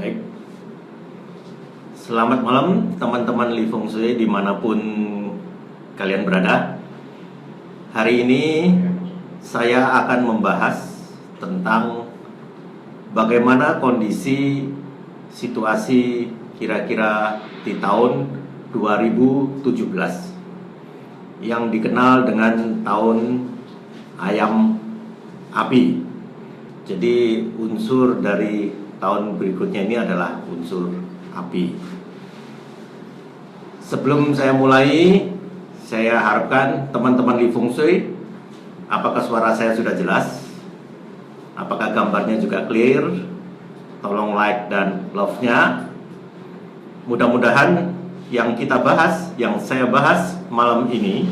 Baik, selamat malam teman-teman Li Feng Shui dimanapun kalian berada. Hari ini saya akan membahas tentang bagaimana kondisi situasi kira-kira di tahun 2017 yang dikenal dengan tahun ayam api. Jadi unsur dari tahun berikutnya ini adalah unsur api. Sebelum saya mulai, saya harapkan teman-teman Li Feng Shui, apakah suara saya sudah jelas? Apakah gambarnya juga clear? Tolong like dan love-nya. Mudah-mudahan yang kita bahas, yang saya bahas malam ini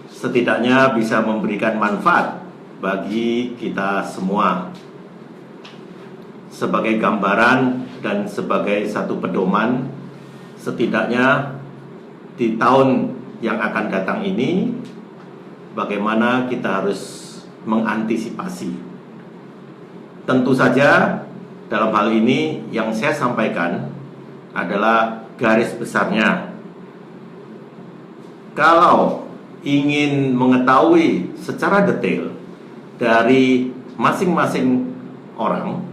setidaknya bisa memberikan manfaat bagi kita semua, sebagai gambaran dan sebagai satu pedoman, setidaknya di tahun yang akan datang ini bagaimana kita harus mengantisipasi. Tentu saja dalam hal ini yang saya sampaikan adalah garis besarnya. Kalau ingin mengetahui secara detail dari masing-masing orang,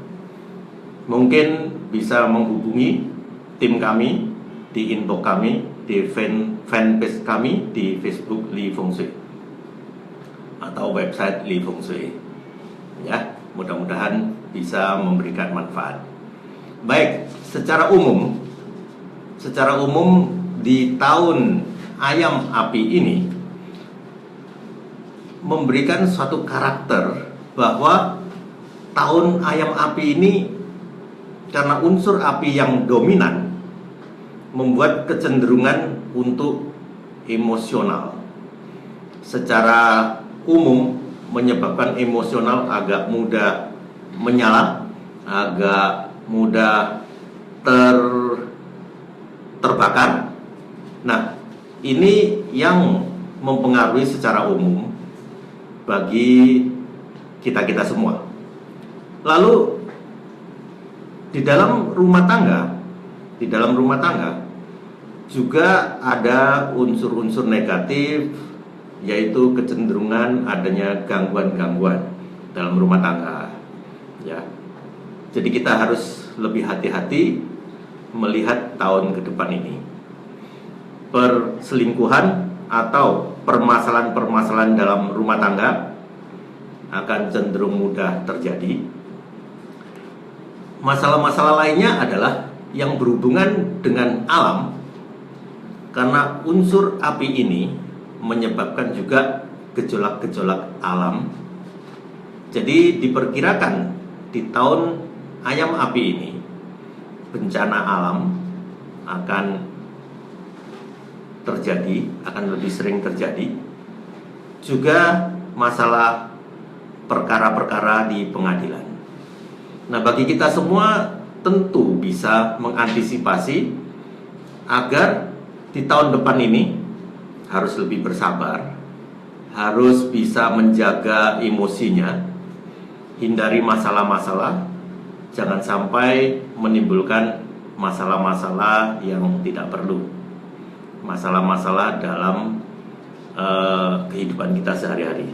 mungkin bisa menghubungi tim kami di inbox kami, di fanpage kami di Facebook Li Feng Shui atau website Li Feng Shui. Ya, mudah-mudahan bisa memberikan manfaat. Baik, secara umum di tahun ayam api ini memberikan suatu karakter bahwa tahun ayam api ini karena unsur api yang dominan membuat kecenderungan untuk emosional. Secara umum menyebabkan emosional agak mudah menyala, agak mudah terbakar. Nah, ini yang mempengaruhi secara umum bagi kita-kita semua. Lalu di dalam rumah tangga juga ada unsur-unsur negatif, yaitu kecenderungan adanya gangguan-gangguan dalam rumah tangga. Ya. Jadi kita harus lebih hati-hati melihat tahun ke depan ini. Perselingkuhan atau permasalahan-permasalahan dalam rumah tangga akan cenderung mudah terjadi. Masalah-masalah lainnya adalah yang berhubungan dengan alam, karena unsur api ini menyebabkan juga gejolak-gejolak alam. Jadi diperkirakan di tahun ayam api ini bencana alam akan terjadi, akan lebih sering terjadi. Juga masalah perkara-perkara di pengadilan. Nah, bagi kita semua tentu bisa mengantisipasi agar di tahun depan ini harus lebih bersabar, harus bisa menjaga emosinya, hindari masalah-masalah, jangan sampai menimbulkan masalah-masalah yang tidak perlu, masalah-masalah dalam kehidupan kita sehari-hari.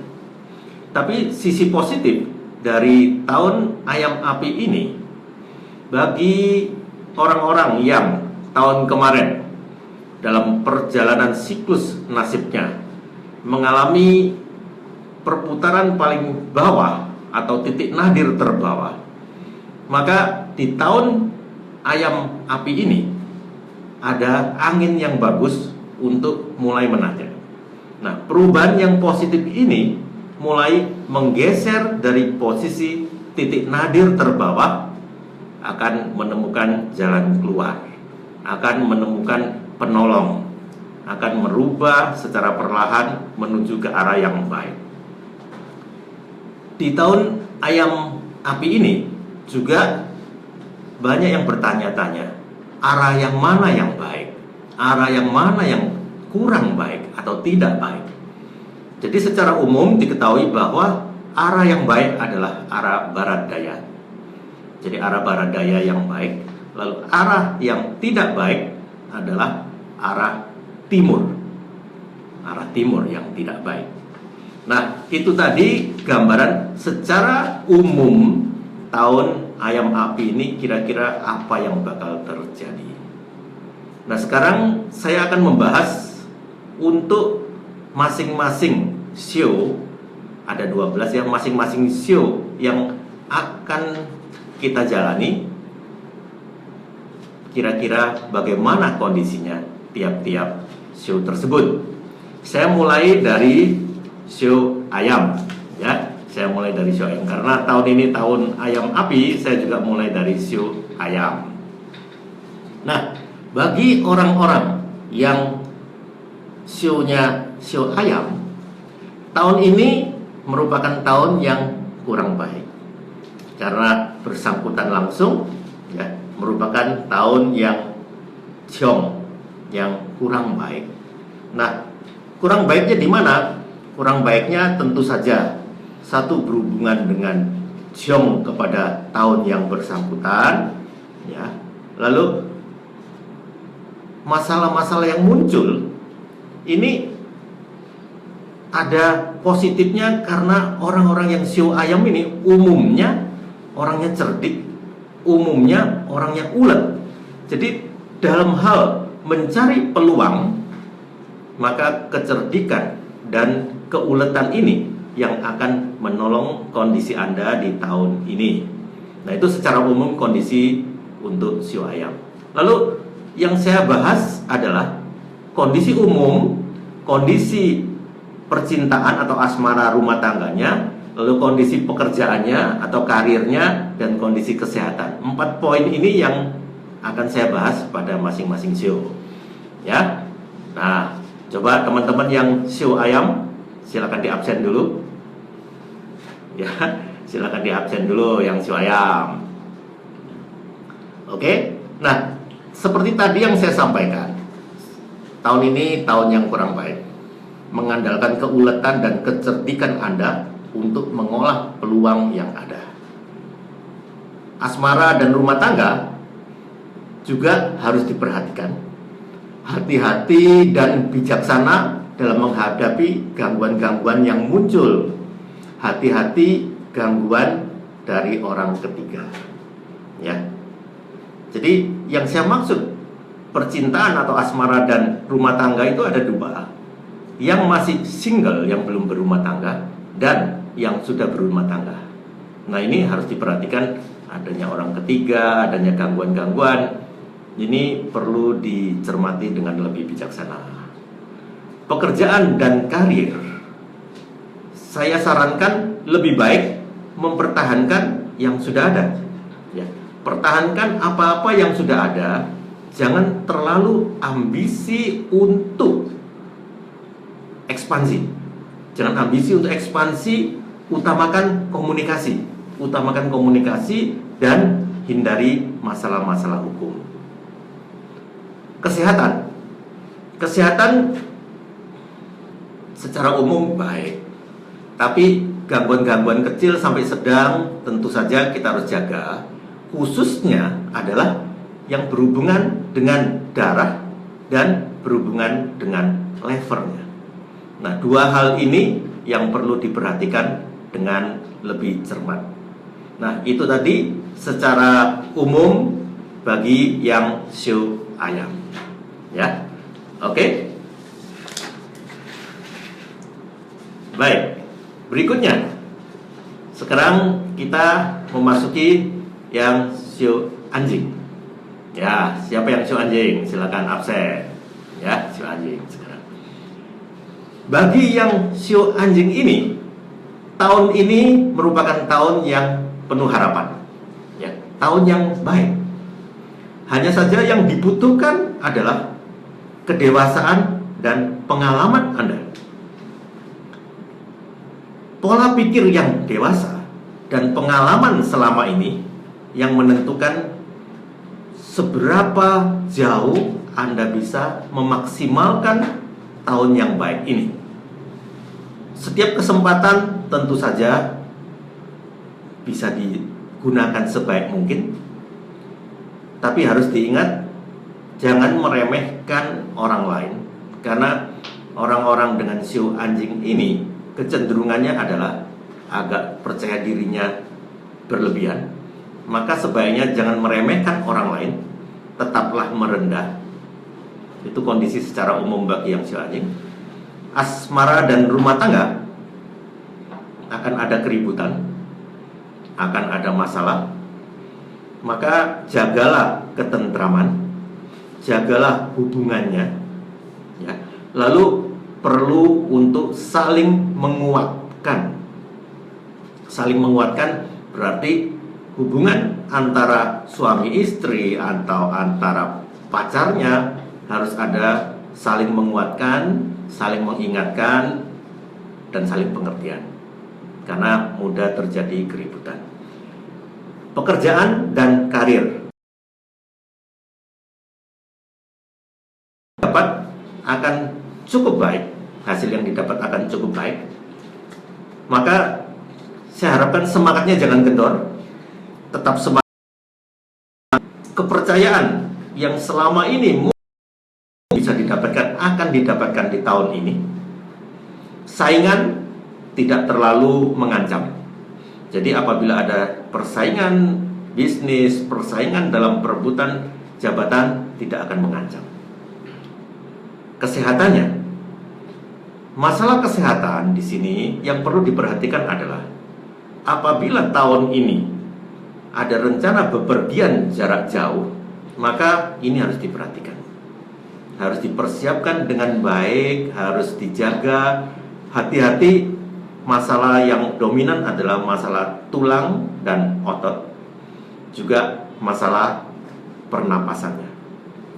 Tapi sisi positif dari tahun ayam api ini, bagi orang-orang yang tahun kemarin dalam perjalanan siklus nasibnya mengalami perputaran paling bawah atau titik nadir terbawah, maka di tahun ayam api ini ada angin yang bagus untuk mulai menanjak. Nah, perubahan yang positif ini mulai menggeser dari posisi titik nadir terbawah, akan menemukan jalan keluar, akan menemukan penolong, akan merubah secara perlahan menuju ke arah yang baik. Di tahun ayam api ini juga banyak yang bertanya-tanya, arah yang mana yang baik, arah yang mana yang kurang baik atau tidak baik. Jadi secara umum diketahui bahwa arah yang baik adalah arah barat daya. Jadi arah barat daya yang baik. Lalu arah yang tidak baik adalah arah timur. Arah timur yang tidak baik. Nah, itu tadi gambaran secara umum tahun ayam api ini kira-kira apa yang bakal terjadi. Nah, sekarang saya akan membahas untuk masing-masing show. Ada 12 ya, masing-masing show yang akan kita jalani. Kira-kira bagaimana kondisinya tiap-tiap show tersebut. Saya mulai dari show ayam ya. Saya mulai dari show ayam karena tahun ini tahun ayam api, saya juga mulai dari show ayam. Nah, bagi orang-orang yang show-nya show ayam, tahun ini merupakan tahun yang kurang baik karena bersangkutan langsung ya, merupakan tahun yang ciong, yang kurang baik. Nah, kurang baiknya di mana? Kurang baiknya tentu saja satu berhubungan dengan ciong kepada tahun yang bersangkutan ya. Lalu masalah-masalah yang muncul ini ada positifnya karena orang-orang yang show ayam ini umumnya orangnya cerdik, umumnya orangnya ulet. Jadi dalam hal mencari peluang, maka kecerdikan dan keuletan ini yang akan menolong kondisi Anda di tahun ini. Nah, itu secara umum kondisi untuk show ayam. Lalu yang saya bahas adalah kondisi umum, kondisi percintaan atau asmara rumah tangganya, lalu kondisi pekerjaannya atau karirnya, dan kondisi kesehatan. 4 poin ini yang akan saya bahas pada masing-masing show ya. Nah, coba teman-teman yang show ayam silakan di absen dulu ya, silakan di absen dulu yang show ayam. Oke. Nah, seperti tadi yang saya sampaikan, tahun ini tahun yang kurang baik, mengandalkan keuletan dan kecerdikan Anda untuk mengolah peluang yang ada. Asmara dan rumah tangga juga harus diperhatikan. Hati-hati dan bijaksana dalam menghadapi gangguan-gangguan yang muncul. Hati-hati gangguan dari orang ketiga. Ya. Jadi yang saya maksud percintaan atau asmara dan rumah tangga itu ada 2. Yang masih single, yang belum berumah tangga, dan yang sudah berumah tangga. Nah, ini harus diperhatikan adanya orang ketiga, adanya gangguan-gangguan. Ini perlu dicermati dengan lebih bijaksana. Pekerjaan dan karir, saya sarankan lebih baik mempertahankan yang sudah ada ya. Pertahankan apa-apa yang sudah ada. Jangan terlalu ambisi untuk ekspansi. Jangan ambisi untuk ekspansi, utamakan komunikasi. Utamakan komunikasi dan hindari masalah-masalah hukum. Kesehatan. Kesehatan secara umum baik. Tapi gangguan-gangguan kecil sampai sedang tentu saja kita harus jaga. Khususnya adalah yang berhubungan dengan darah dan berhubungan dengan levernya. Nah, 2 hal ini yang perlu diperhatikan dengan lebih cermat. Nah, itu tadi secara umum bagi yang show ayam. Ya. Oke. Baik. Berikutnya. Sekarang kita memasuki yang show anjing. Ya, siapa yang show anjing? Silakan absen. Ya, show anjing sekarang. Bagi yang show anjing ini, tahun ini merupakan tahun yang penuh harapan. Ya, tahun yang baik. Hanya saja yang dibutuhkan adalah kedewasaan dan pengalaman Anda. Pola pikir yang dewasa dan pengalaman selama ini yang menentukan seberapa jauh Anda bisa memaksimalkan tahun yang baik ini. Setiap kesempatan tentu saja bisa gunakan sebaik mungkin. Tapi harus diingat, jangan meremehkan orang lain, karena orang-orang dengan sio anjing ini kecenderungannya adalah agak percaya dirinya berlebihan. Maka sebaiknya jangan meremehkan orang lain, tetaplah merendah. Itu kondisi secara umum bagi yang sio anjing. Asmara dan rumah tangga akan ada keributan, akan ada masalah. Maka jagalah ketentraman, jagalah hubungannya, ya. Lalu perlu untuk saling menguatkan. Saling menguatkan berarti hubungan antara suami istri atau antara pacarnya harus ada saling menguatkan, saling mengingatkan, dan saling pengertian. Karena mudah terjadi keributan. Pekerjaan dan karir dapat akan cukup baik, hasil yang didapat akan cukup baik. Maka saya harapkan semangatnya jangan kendor, tetap semangat. Kepercayaan yang selama ini bisa didapatkan akan didapatkan di tahun ini. Saingan tidak terlalu mengancam. Jadi apabila ada persaingan bisnis, persaingan dalam perebutan jabatan, tidak akan mengancam. Kesehatannya, masalah kesehatan di sini yang perlu diperhatikan adalah apabila tahun ini ada rencana bepergian jarak jauh, maka ini harus diperhatikan. Harus dipersiapkan dengan baik, harus dijaga. Hati-hati, masalah yang dominan adalah masalah tulang dan otot, juga masalah pernapasannya,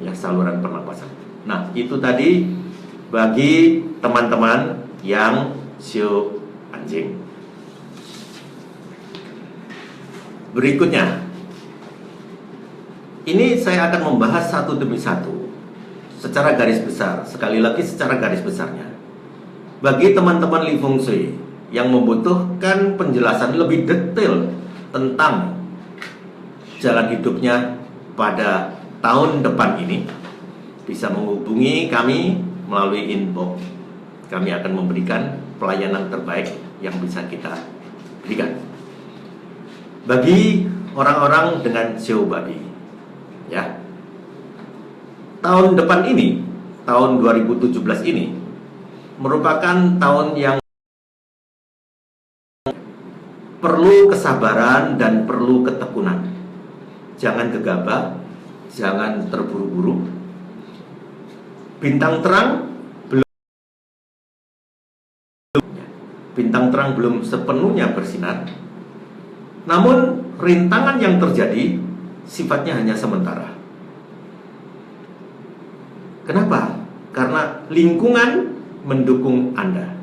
ya, saluran pernapasan. Nah, itu tadi bagi teman-teman yang sio anjing. Berikutnya, ini saya akan membahas satu demi satu secara garis besar. Sekali lagi secara garis besarnya. Bagi teman-teman Li Feng Shui yang membutuhkan penjelasan lebih detail tentang jalan hidupnya pada tahun depan ini, bisa menghubungi kami melalui inbox. Kami akan memberikan pelayanan terbaik yang bisa kita berikan bagi orang-orang dengan sio babi, ya. Tahun depan ini, tahun 2017 ini merupakan tahun yang perlu kesabaran dan perlu ketekunan. Jangan gegabah, jangan terburu-buru. Bintang terang belum sepenuhnya bersinar. Namun rintangan yang terjadi sifatnya hanya sementara. Kenapa? Karena lingkungan mendukung Anda.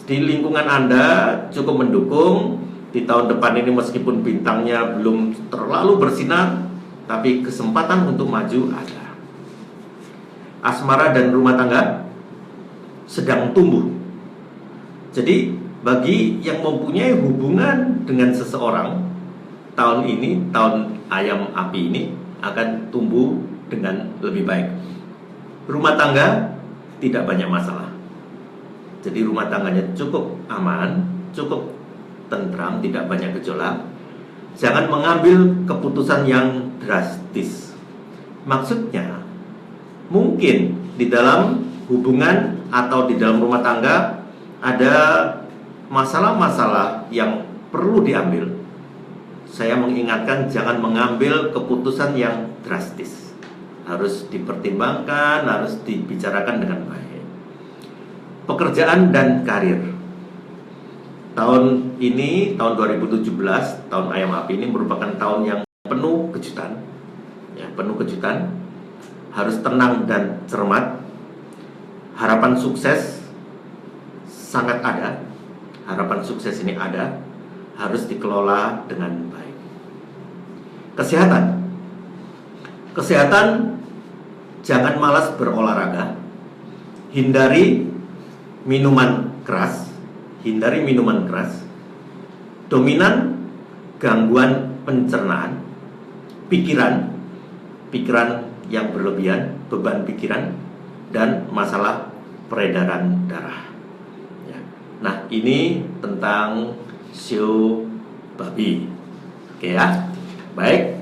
Di lingkungan Anda cukup mendukung. Di tahun depan ini meskipun bintangnya belum terlalu bersinar, tapi kesempatan untuk maju ada. Asmara dan rumah tangga sedang tumbuh. Jadi bagi yang mempunyai hubungan dengan seseorang, tahun ini, tahun ayam api ini akan tumbuh dengan lebih baik. Rumah tangga tidak banyak masalah. Jadi rumah tangganya cukup aman, cukup tentram, tidak banyak gejolak. Jangan mengambil keputusan yang drastis. Maksudnya, mungkin di dalam hubungan atau di dalam rumah tangga ada masalah-masalah yang perlu diambil. Saya mengingatkan jangan mengambil keputusan yang drastis. Harus dipertimbangkan, harus dibicarakan dengan baik. Pekerjaan dan karir. Tahun ini, tahun 2017, tahun ayam api ini merupakan tahun yang penuh kejutan. Ya, penuh kejutan. Harus tenang dan cermat. Harapan sukses sangat ada. Harapan sukses ini ada, harus dikelola dengan baik. Kesehatan. Kesehatan, jangan malas berolahraga. Hindari minuman keras. Dominan gangguan pencernaan, pikiran yang berlebihan, beban pikiran, dan masalah peredaran darah. Ya. Nah, ini tentang shio babi. Oke ya, baik.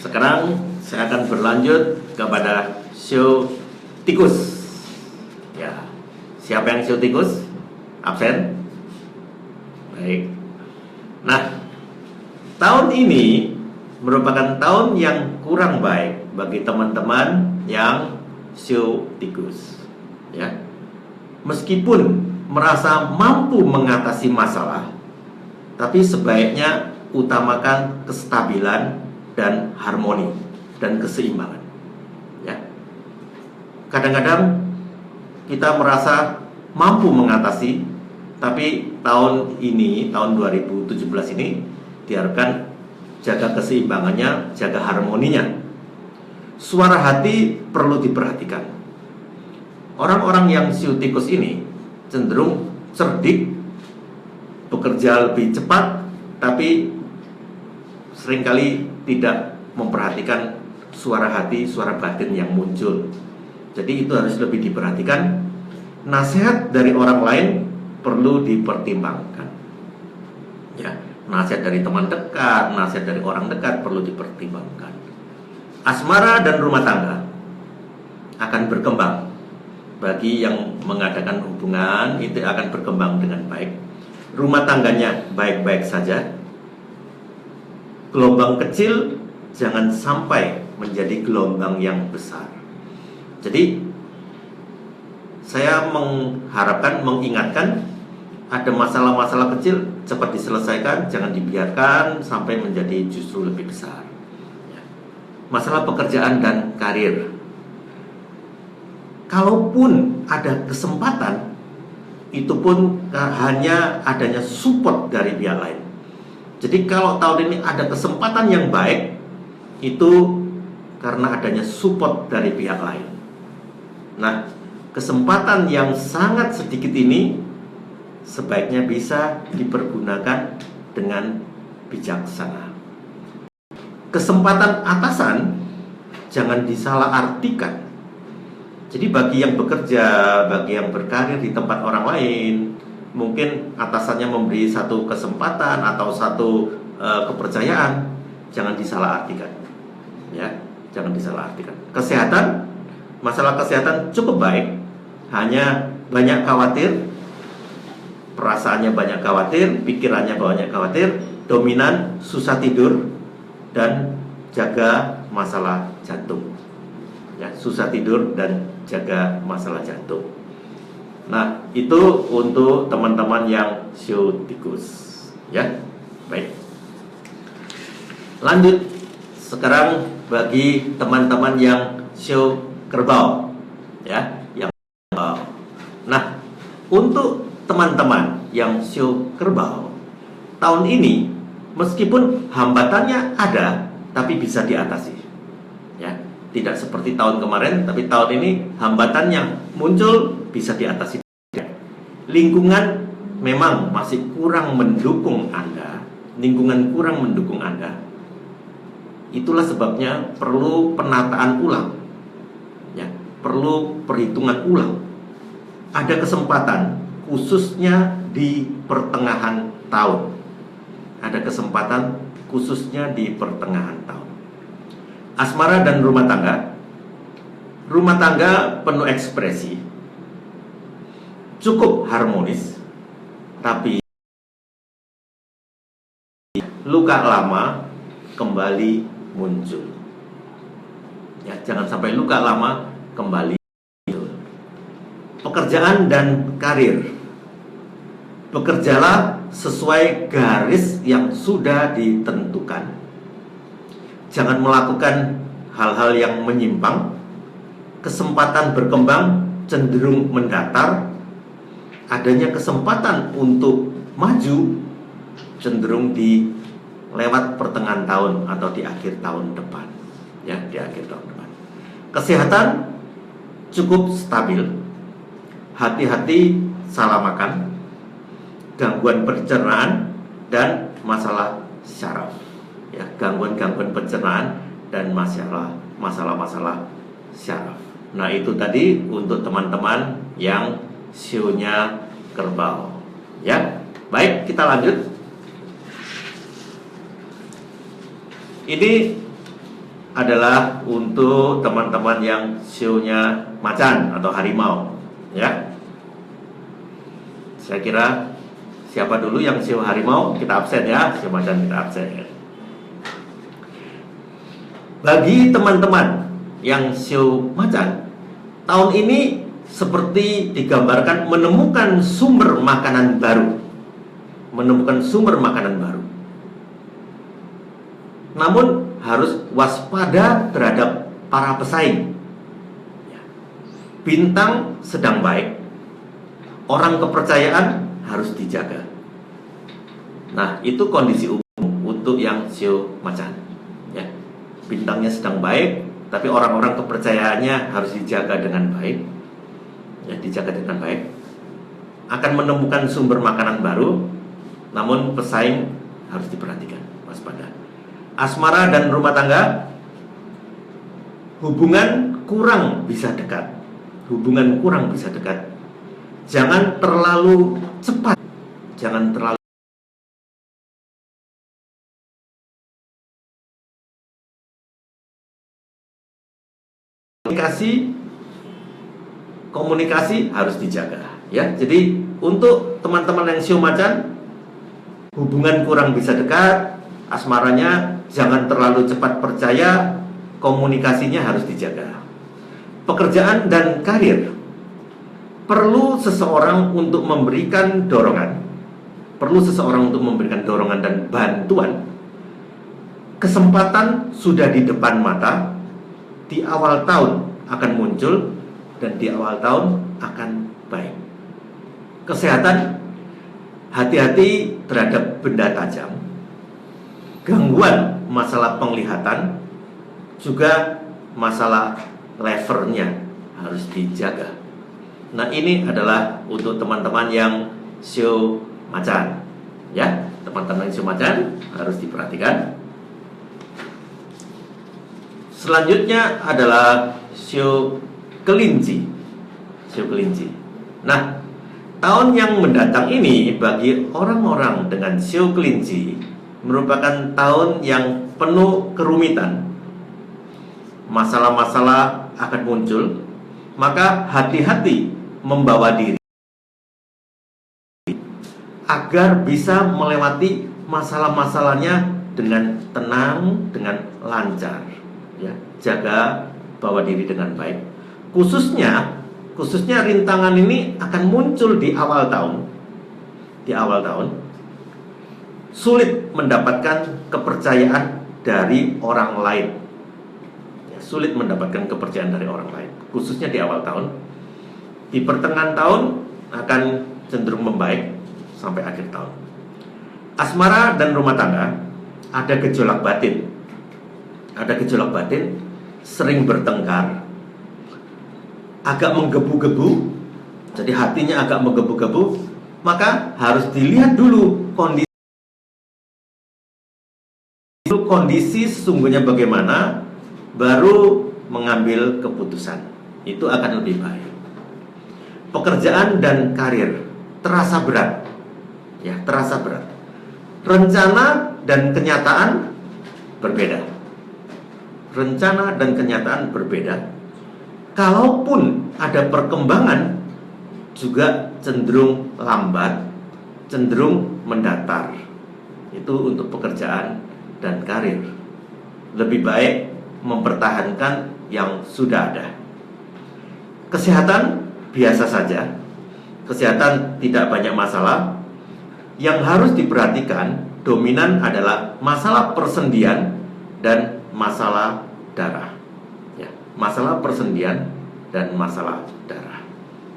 Sekarang saya akan berlanjut kepada shio tikus. Ya, siapa yang shio tikus? Absen? Baik. Nah, tahun ini merupakan tahun yang kurang baik bagi teman-teman yang shio tikus. Ya, meskipun merasa mampu mengatasi masalah, tapi sebaiknya utamakan kestabilan dan harmoni dan keseimbangan. Ya, kadang-kadang kita merasa mampu mengatasi, tapi tahun ini, tahun 2017 ini, biarkan jaga keseimbangannya, jaga harmoninya. Suara hati perlu diperhatikan. Orang-orang yang shio tikus ini cenderung cerdik, bekerja lebih cepat, tapi seringkali tidak memperhatikan suara hati, suara batin yang muncul. Jadi itu harus lebih diperhatikan. Nasihat dari orang lain perlu dipertimbangkan. Ya, nasihat dari teman dekat, nasihat dari orang dekat perlu dipertimbangkan. Asmara dan rumah tangga akan berkembang. Bagi yang mengadakan hubungan, itu akan berkembang dengan baik. Rumah tangganya baik-baik saja. Gelombang kecil jangan sampai menjadi gelombang yang besar. Jadi saya mengharapkan, mengingatkan, ada masalah-masalah kecil cepat diselesaikan, jangan dibiarkan sampai menjadi justru lebih besar. Masalah pekerjaan dan karir, kalaupun ada kesempatan, itu pun hanya adanya support dari pihak lain. Jadi kalau tahun ini ada kesempatan yang baik, itu karena adanya support dari pihak lain. Nah, kesempatan yang sangat sedikit ini sebaiknya bisa dipergunakan dengan bijaksana. Kesempatan atasan jangan disalahartikan. Jadi bagi yang bekerja, bagi yang berkarir di tempat orang lain, mungkin atasannya memberi satu kesempatan atau satu kepercayaan, jangan disalahartikan. Ya, jangan disalahartikan. Kesehatan, masalah kesehatan cukup baik, hanya banyak khawatir, perasaannya banyak khawatir, pikirannya banyak khawatir, dominan susah tidur, dan jaga masalah jantung. Ya, susah tidur dan jaga masalah jantung. Nah, itu untuk teman-teman yang shio tikus. Ya, baik. Lanjut sekarang bagi teman-teman yang shio kerbau. Ya, yang kerbau. Nah, untuk teman-teman yang shio kerbau, tahun ini meskipun hambatannya ada, tapi bisa diatasi. Ya, tidak seperti tahun kemarin, tapi tahun ini hambatan yang muncul bisa diatasi. Lingkungan memang masih kurang mendukung Anda, lingkungan kurang mendukung Anda. Itulah sebabnya perlu penataan ulang. Ya, perlu perhitungan ulang. Ada kesempatan khususnya di pertengahan tahun. Ada kesempatan khususnya di pertengahan tahun. Asmara dan rumah tangga. Rumah tangga penuh ekspresi, cukup harmonis, tapi luka lama kembali muncul. Ya, jangan sampai luka lama kembali muncul. Pekerjaan dan karir. Bekerjalah sesuai garis yang sudah ditentukan. Jangan melakukan hal-hal yang menyimpang. Kesempatan berkembang cenderung mendatar. Adanya kesempatan untuk maju cenderung di lewat pertengahan tahun atau di akhir tahun depan. Ya, di akhir tahun depan. Kesehatan cukup stabil. Hati-hati salah makan, gangguan pencernaan, dan masalah syaraf, ya, gangguan-gangguan pencernaan dan masalah-masalah syaraf. Nah, itu tadi untuk teman-teman yang sionya kerbau, ya. Baik, kita lanjut. Ini adalah untuk teman-teman yang sionya macan atau harimau, ya. Saya kira siapa dulu yang sio harimau kita absen, ya. Sio macan kita absen. Bagi teman-teman yang sio macan, tahun ini seperti digambarkan menemukan sumber makanan baru. Menemukan sumber makanan baru. Namun harus waspada terhadap para pesaing. Bintang sedang baik. Orang kepercayaan harus dijaga. Nah, itu kondisi umum untuk yang sio macan, ya. Bintangnya sedang baik, tapi orang-orang kepercayaannya harus dijaga dengan baik, ya, dijaga dengan baik. Akan menemukan sumber makanan baru, namun pesaing harus diperhatikan, waspada. Asmara dan rumah tangga, hubungan kurang bisa dekat. Hubungan kurang bisa dekat. Jangan terlalu cepat. Jangan terlalu komunikasi harus dijaga, ya. Jadi untuk teman-teman yang sio macan, hubungan kurang bisa dekat, asmaranya jangan terlalu cepat percaya, komunikasinya harus dijaga. Pekerjaan dan karir, perlu seseorang untuk memberikan dorongan. Perlu seseorang untuk memberikan dorongan dan bantuan. Kesempatan sudah di depan mata. Di awal tahun akan muncul dan di awal tahun akan baik. Kesehatan, hati-hati terhadap benda tajam. Gangguan masalah penglihatan, juga masalah levernya harus dijaga. Nah, ini adalah untuk teman-teman yang sio macan, ya. Teman-teman yang sio macan harus diperhatikan. Selanjutnya adalah sio kelinci. Sio kelinci. Nah, tahun yang mendatang ini bagi orang-orang dengan sio kelinci merupakan tahun yang penuh kerumitan. Masalah-masalah akan muncul, maka hati-hati membawa diri agar bisa melewati masalah-masalahnya dengan tenang, dengan lancar, ya. Jaga bawa diri dengan baik. Khususnya rintangan ini akan muncul di awal tahun. Di awal tahun sulit mendapatkan kepercayaan dari orang lain, ya, sulit mendapatkan kepercayaan dari orang lain, khususnya di awal tahun. Di pertengahan tahun akan cenderung membaik sampai akhir tahun. Asmara dan rumah tangga, ada gejolak batin. Ada gejolak batin, sering bertengkar, agak menggebu-gebu. Jadi hatinya agak menggebu-gebu, maka harus dilihat dulu kondisi sesungguhnya bagaimana, baru mengambil keputusan. Itu akan lebih baik. Pekerjaan dan karir terasa berat, ya, terasa berat. Rencana dan kenyataan berbeda. Rencana dan kenyataan berbeda. Kalaupun ada perkembangan, juga cenderung lambat, cenderung mendatar. Itu untuk pekerjaan dan karir. Lebih baik mempertahankan yang sudah ada. Kesehatan biasa saja. Kesehatan tidak banyak masalah. Yang harus diperhatikan dominan adalah masalah persendian dan masalah darah, ya. Masalah persendian dan masalah darah.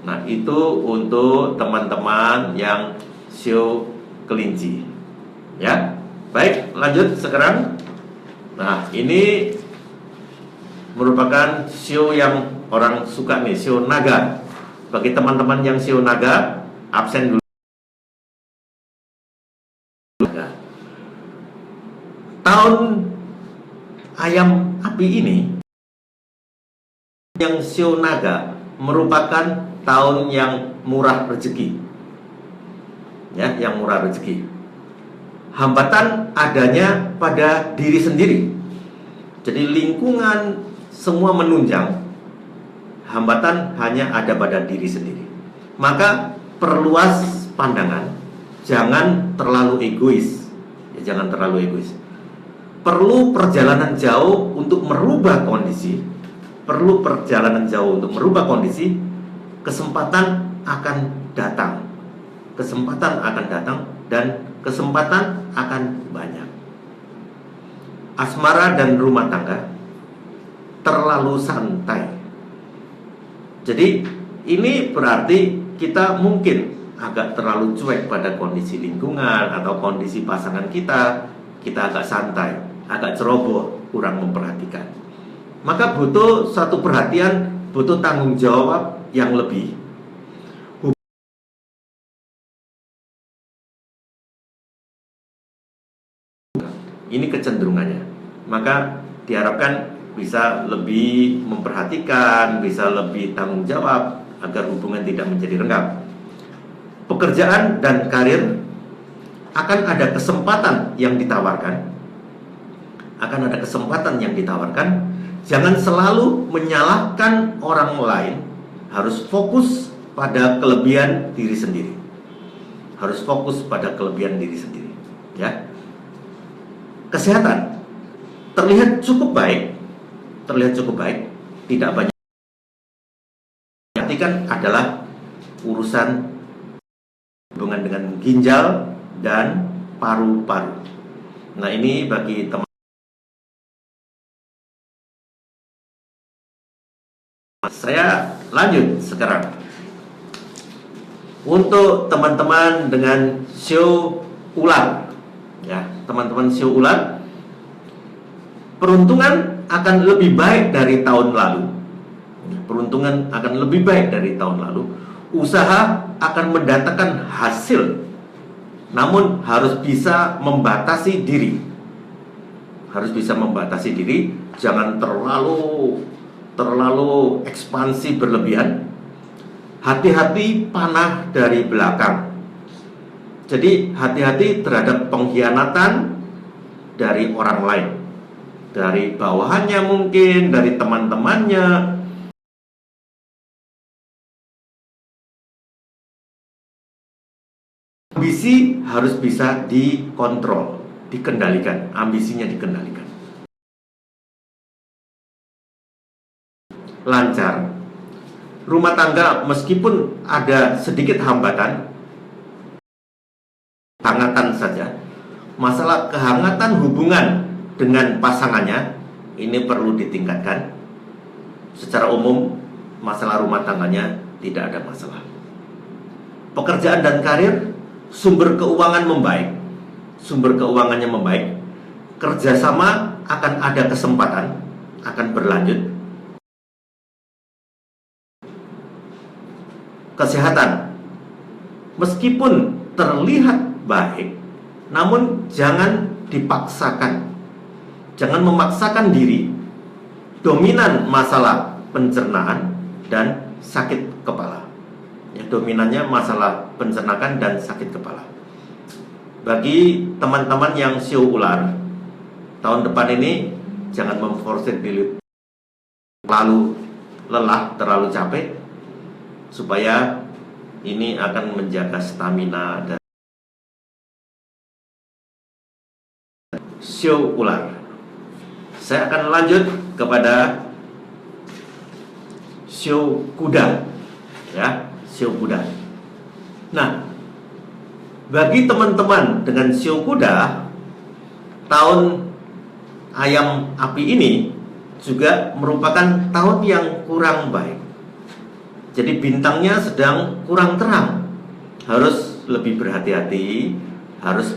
Nah, itu untuk teman-teman yang sio kelinci, ya. Baik, lanjut sekarang. Nah, ini merupakan sio yang orang suka nih, sio naga. Bagi teman-teman yang sio naga, absen dulu. tahun ayam api ini, yang Shio Naga, merupakan tahun yang murah rezeki. Ya, yang murah rezeki. Hambatan adanya pada diri sendiri. Jadi lingkungan semua menunjang, hambatan hanya ada pada diri sendiri. Maka perluas pandangan, jangan terlalu egois. Ya, jangan terlalu egois. Perlu perjalanan jauh untuk merubah kondisi. Perlu perjalanan jauh untuk merubah kondisi. Kesempatan akan datang. Kesempatan akan datang dan kesempatan akan banyak. Asmara dan rumah tangga terlalu santai. Jadi ini berarti kita mungkin agak terlalu cuek pada kondisi lingkungan atau kondisi pasangan kita. Kita agak santai, agak ceroboh, kurang memperhatikan. Maka butuh satu perhatian, butuh tanggung jawab yang lebih. Ini kecenderungannya. Maka diharapkan bisa lebih memperhatikan, bisa lebih tanggung jawab agar hubungan tidak menjadi renggang. Pekerjaan dan karir akan ada kesempatan yang ditawarkan. Akan ada kesempatan yang ditawarkan. Jangan selalu menyalahkan orang lain. Harus fokus pada kelebihan diri sendiri. Harus fokus pada kelebihan diri sendiri. Ya. Kesehatan terlihat cukup baik. Terlihat cukup baik. Tidak banyak. Perhatikan adalah urusan hubungan dengan ginjal dan paru-paru. Nah, ini bagi teman. Saya lanjut sekarang. Untuk teman-teman dengan Shio ular, ya, teman-teman Shio ular, peruntungan akan lebih baik dari tahun lalu. Peruntungan akan lebih baik dari tahun lalu. Usaha akan mendatangkan hasil, namun harus bisa membatasi diri. Harus bisa membatasi diri, jangan terlalu ekspansi berlebihan. Hati-hati panah dari belakang. Jadi hati-hati terhadap pengkhianatan dari orang lain, dari bawahannya mungkin, dari teman-temannya. Ambisi harus bisa dikontrol, dikendalikan. Ambisinya dikendalikan. Lancar. Rumah tangga meskipun ada sedikit hambatan, kehangatan saja. Masalah kehangatan hubungan dengan pasangannya ini perlu ditingkatkan. Secara umum, masalah rumah tangganya tidak ada masalah. Pekerjaan dan karir, sumber keuangan membaik. Sumber keuangannya membaik. Kerjasama akan ada kesempatan, akan berlanjut. Kesehatan, meskipun terlihat baik, namun jangan dipaksakan. Jangan memaksakan diri. Dominan masalah pencernaan dan sakit kepala. Ya, dominannya masalah pencernaan dan sakit kepala. Bagi teman-teman yang Shio ular, tahun depan ini jangan memforsir diri terlalu lelah, terlalu capek, supaya ini akan menjaga stamina dan Shio ular. Saya akan lanjut kepada Shio kuda, ya, Shio kuda. Nah, bagi teman-teman dengan Shio kuda, tahun ayam api ini juga merupakan tahun yang kurang baik. Jadi bintangnya sedang kurang terang. Harus lebih berhati-hati, harus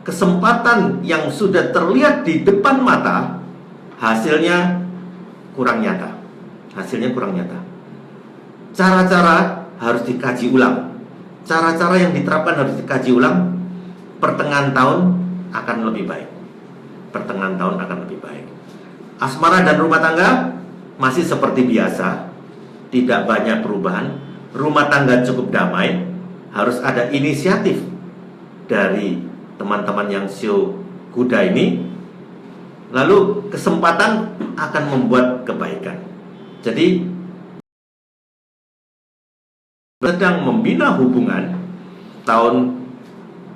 kesempatan yang sudah terlihat di depan mata, hasilnya kurang nyata. Hasilnya kurang nyata. Cara-cara harus dikaji ulang. Cara-cara yang diterapkan harus dikaji ulang. Pertengahan tahun akan lebih baik. Pertengahan tahun akan lebih baik. Asmara dan rumah tangga masih seperti biasa, tidak banyak perubahan. Rumah tangga cukup damai. Harus ada inisiatif dari teman-teman yang Shio kuda ini. Lalu kesempatan akan membuat kebaikan. Jadi sedang membina hubungan. Tahun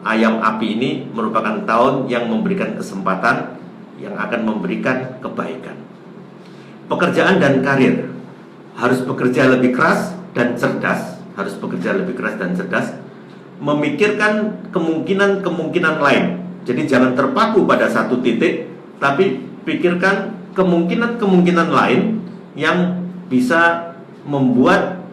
ayam api ini merupakan tahun yang memberikan kesempatan, yang akan memberikan kebaikan. Pekerjaan dan karir harus bekerja lebih keras dan cerdas, memikirkan kemungkinan-kemungkinan lain. Jadi jangan terpaku pada satu titik, tapi pikirkan kemungkinan-kemungkinan lain yang bisa membuat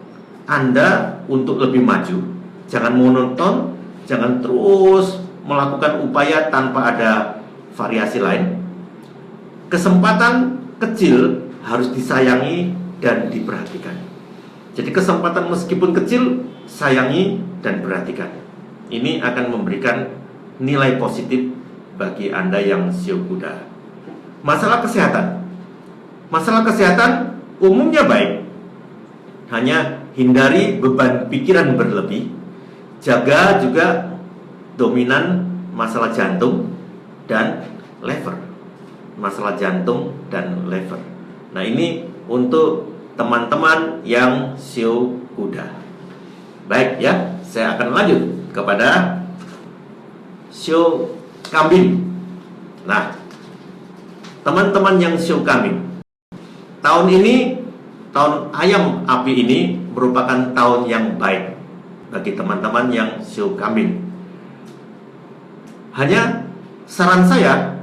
Anda untuk lebih maju. Jangan monoton, jangan terus melakukan upaya tanpa ada variasi lain. Kesempatan kecil harus disayangi dan diperhatikan. Jadi kesempatan meskipun kecil, sayangi dan perhatikan. Ini akan memberikan nilai positif bagi Anda yang Shio kuda. Masalah kesehatan umumnya baik. Hanya hindari beban pikiran berlebih. Jaga juga dominan masalah jantung dan lever. Nah, ini untuk teman-teman yang Shio kuda. Baik ya, saya akan lanjut kepada Shio kambing. Nah, teman-teman yang Shio kambing, tahun ini, tahun ayam api ini merupakan tahun yang baik bagi teman-teman yang Shio kambing. Hanya saran saya,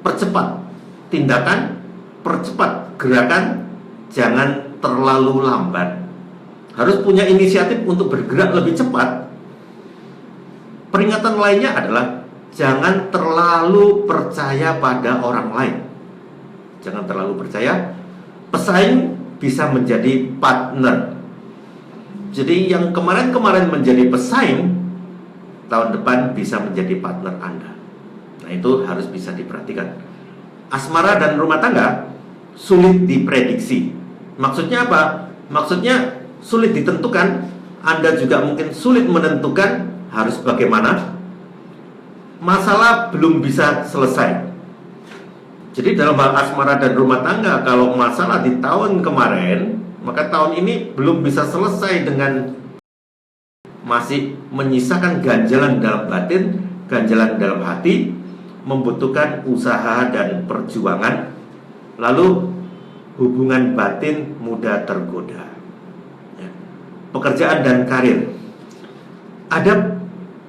percepat tindakan, percepat gerakan, jangan terlalu lambat. Harus punya inisiatif untuk bergerak lebih cepat. Peringatan lainnya adalah jangan terlalu percaya pada orang lain. Jangan terlalu percaya. Pesaing bisa menjadi partner. Jadi yang kemarin-kemarin menjadi pesaing, tahun depan bisa menjadi partner Anda. Nah, itu harus bisa diperhatikan. Asmara dan rumah tangga sulit diprediksi. Maksudnya apa? Maksudnya sulit ditentukan. Anda juga mungkin sulit menentukan harus bagaimana. Masalah belum bisa selesai. Jadi dalam hal asmara dan rumah tangga, kalau masalah di tahun kemarin, maka tahun ini belum bisa selesai dengan masih menyisakan ganjalan dalam batin, ganjalan dalam hati, membutuhkan usaha dan perjuangan. Lalu hubungan batin mudah tergoda. Pekerjaan dan karir, ada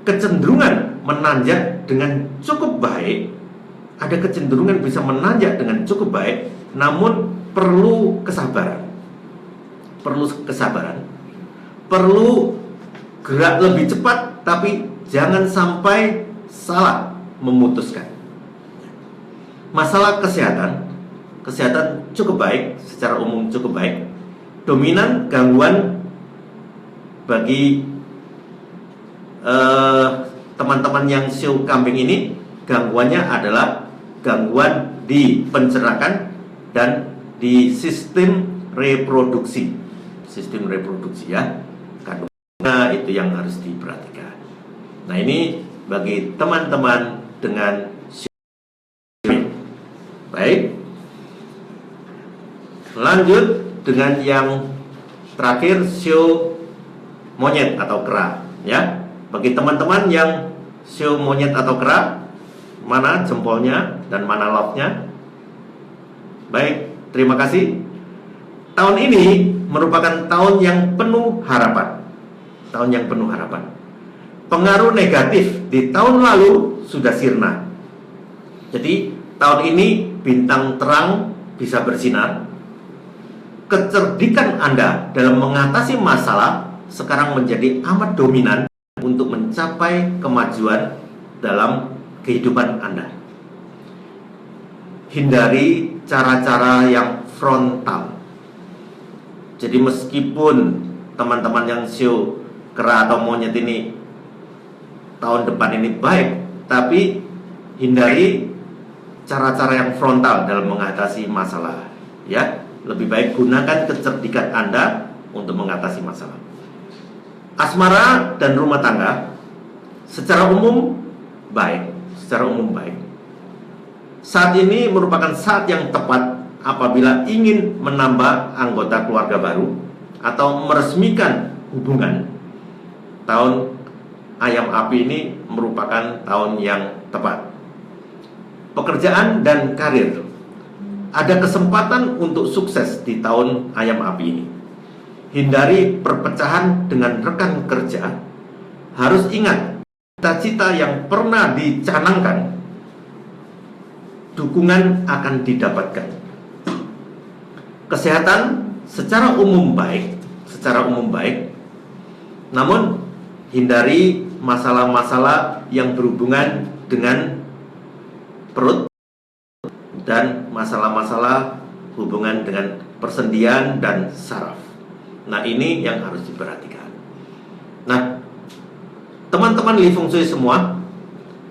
kecenderungan menanjak dengan cukup baik. Ada kecenderungan bisa menanjak dengan cukup baik, namun perlu kesabaran. Perlu gerak lebih cepat, tapi jangan sampai salah memutuskan. Masalah kesehatan cukup baik, secara umum cukup baik. Dominan gangguan bagi teman-teman yang Shio kambing ini, gangguannya adalah gangguan di pencernaan dan di sistem reproduksi. Ya, kandungan itu yang harus diperhatikan. Nah, ini bagi teman-teman dengan Shio kambing. Baik, lanjut dengan yang terakhir, Shio monyet atau kera. Ya, bagi teman-teman yang Shio monyet atau kera, mana jempolnya dan mana love-nya? Baik, terima kasih. Tahun ini merupakan tahun yang penuh harapan. Pengaruh negatif di tahun lalu sudah sirna. Jadi tahun ini bintang terang bisa bersinar. Kecerdikan Anda dalam mengatasi masalah sekarang menjadi amat dominan untuk mencapai kemajuan dalam kehidupan Anda. Hindari cara-cara yang frontal. Jadi meskipun teman-teman yang Shio kera atau monyet ini tahun depan ini baik, tapi hindari cara-cara yang frontal dalam mengatasi masalah. Ya, lebih baik gunakan kecerdikan Anda untuk mengatasi masalah. Asmara dan rumah tangga secara umum baik, Saat ini merupakan saat yang tepat apabila ingin menambah anggota keluarga baru atau meresmikan hubungan. Tahun ayam api ini merupakan tahun yang tepat. Pekerjaan dan karir, ada kesempatan untuk sukses di tahun ayam api ini. Hindari perpecahan dengan rekan kerja. Harus ingat, cita-cita yang pernah dicanangkan, dukungan akan didapatkan. Kesehatan secara umum baik, namun hindari masalah-masalah yang berhubungan dengan perut dan masalah-masalah hubungan dengan persendian dan saraf. Nah, ini yang harus diperhatikan. Nah, teman-teman Li Feng Shui semua,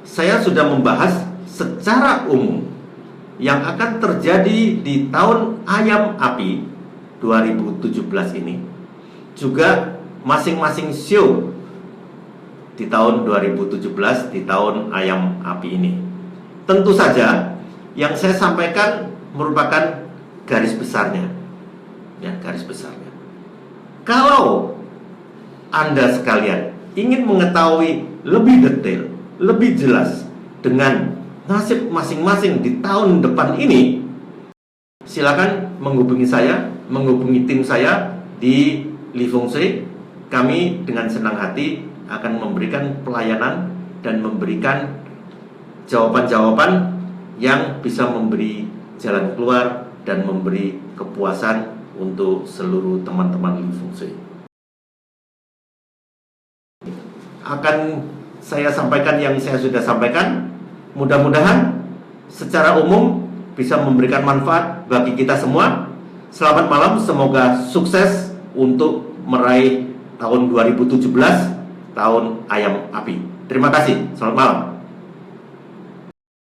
saya sudah membahas secara umum yang akan terjadi di tahun ayam api 2017 ini. Juga masing-masing show di tahun 2017 di tahun ayam api ini. Tentu saja yang saya sampaikan merupakan garis besarnya. Ya, garis besarnya. Kalau Anda sekalian ingin mengetahui lebih detail, lebih jelas dengan nasib masing-masing di tahun depan ini, silakan menghubungi saya, menghubungi tim saya di Li Feng Shui. Kami dengan senang hati akan memberikan pelayanan dan memberikan jawaban-jawaban yang bisa memberi jalan keluar dan memberi kepuasan untuk seluruh teman-teman Li Feng Shui. Akan saya sampaikan yang saya sudah sampaikan. Mudah-mudahan secara umum bisa memberikan manfaat bagi kita semua. Selamat malam, semoga sukses untuk meraih tahun 2017, tahun ayam api. Terima kasih, selamat malam.